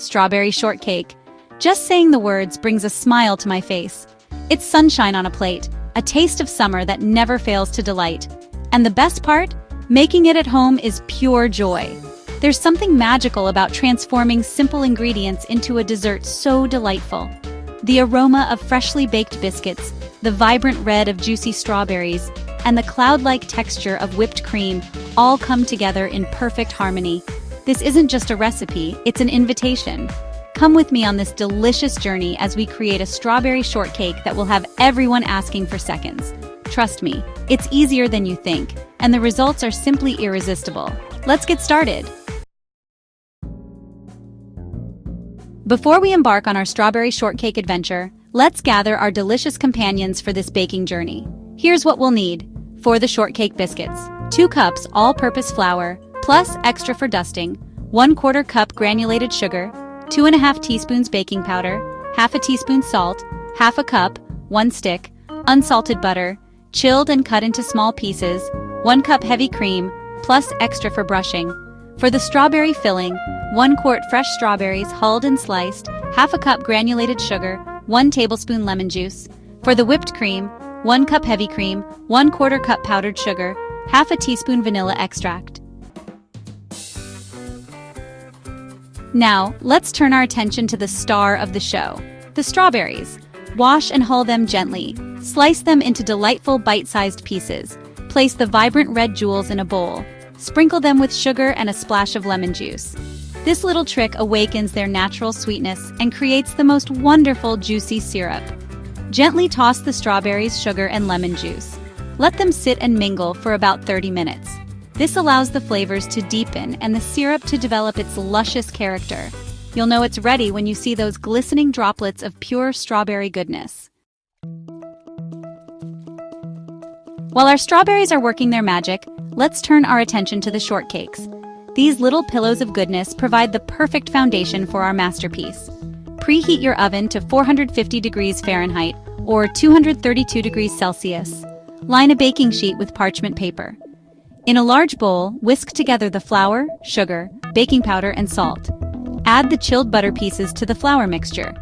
strawberry shortcake. Just saying the words brings a smile to my face. It's sunshine on a plate, a taste of summer that never fails to delight. And the best part? Making it at home is pure joy. There's something magical about transforming simple ingredients into a dessert so delightful. The aroma of freshly baked biscuits, the vibrant red of juicy strawberries, and the cloud-like texture of whipped cream all come together in perfect harmony. This isn't just a recipe, it's an invitation. Come with me on this delicious journey as we create a strawberry shortcake that will have everyone asking for seconds. Trust me, it's easier than you think, and the results are simply irresistible. Let's get started. Before we embark on our strawberry shortcake adventure, let's gather our delicious companions for this baking journey. Here's what we'll need. For the shortcake biscuits, 2 cups all-purpose flour, plus extra for dusting, 1/4 cup granulated sugar, 2½ teaspoons baking powder, half a teaspoon salt, half a cup, 1 stick, unsalted butter, chilled and cut into small pieces, 1 cup heavy cream, plus extra for brushing. For the strawberry filling, 1 quart fresh strawberries hulled and sliced, half a cup granulated sugar, 1 tablespoon lemon juice. For the whipped cream, 1 cup heavy cream, 1/4 cup powdered sugar, half a teaspoon vanilla extract. Now, let's turn our attention to the star of the show, the strawberries. Wash and hull them gently. Slice them into delightful bite-sized pieces. Place the vibrant red jewels in a bowl. Sprinkle them with sugar and a splash of lemon juice. This little trick awakens their natural sweetness and creates the most wonderful juicy syrup. Gently toss the strawberries, sugar, and lemon juice. Let them sit and mingle for about 30 minutes. This allows the flavors to deepen and the syrup to develop its luscious character. You'll know it's ready when you see those glistening droplets of pure strawberry goodness. While our strawberries are working their magic, let's turn our attention to the shortcakes. These little pillows of goodness provide the perfect foundation for our masterpiece. Preheat your oven to 450 degrees Fahrenheit or 232 degrees Celsius. Line a baking sheet with parchment paper. In a large bowl, whisk together the flour, sugar, baking powder, and salt. Add the chilled butter pieces to the flour mixture.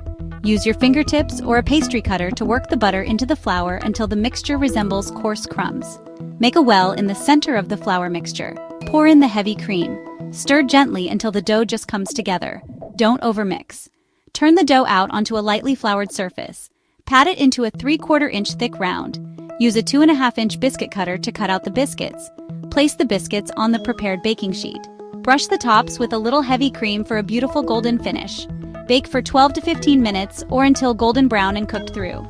Use your fingertips or a pastry cutter to work the butter into the flour until the mixture resembles coarse crumbs. Make a well in the center of the flour mixture. Pour in the heavy cream. Stir gently until the dough just comes together. Don't overmix. Turn the dough out onto a lightly floured surface. Pat it into a 3/4 inch thick round. Use a 2½ inch biscuit cutter to cut out the biscuits. Place the biscuits on the prepared baking sheet. Brush the tops with a little heavy cream for a beautiful golden finish. Bake for 12 to 15 minutes or until golden brown and cooked through.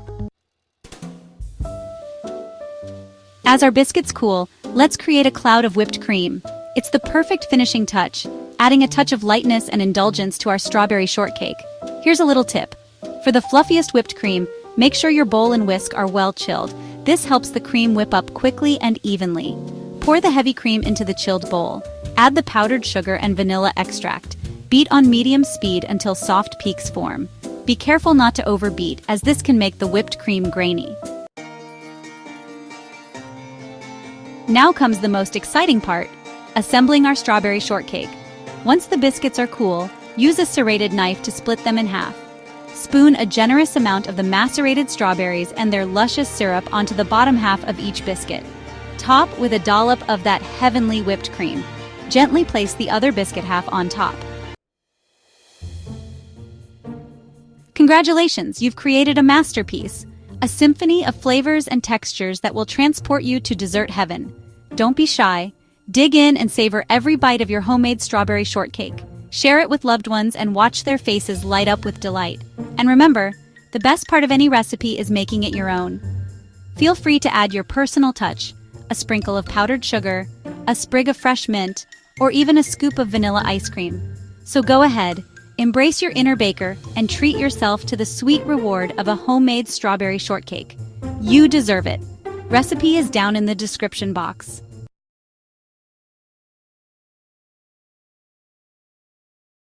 As our biscuits cool, let's create a cloud of whipped cream. It's the perfect finishing touch, adding a touch of lightness and indulgence to our strawberry shortcake. Here's a little tip. For the fluffiest whipped cream, make sure your bowl and whisk are well chilled. This helps the cream whip up quickly and evenly. Pour the heavy cream into the chilled bowl. Add the powdered sugar and vanilla extract. Beat on medium speed until soft peaks form. Be careful not to overbeat, as this can make the whipped cream grainy. Now comes the most exciting part, assembling our strawberry shortcake. Once the biscuits are cool, use a serrated knife to split them in half. Spoon a generous amount of the macerated strawberries and their luscious syrup onto the bottom half of each biscuit. Top with a dollop of that heavenly whipped cream. Gently place the other biscuit half on top. Congratulations, you've created a masterpiece, a symphony of flavors and textures that will transport you to dessert heaven. Don't be shy. Dig in and savor every bite of your homemade strawberry shortcake. Share it with loved ones and watch their faces light up with delight. And remember, the best part of any recipe is making it your own. Feel free to add your personal touch, a sprinkle of powdered sugar, a sprig of fresh mint, or even a scoop of vanilla ice cream. So go ahead, embrace your inner baker, and treat yourself to the sweet reward of a homemade strawberry shortcake. You deserve it. Recipe is down in the description box.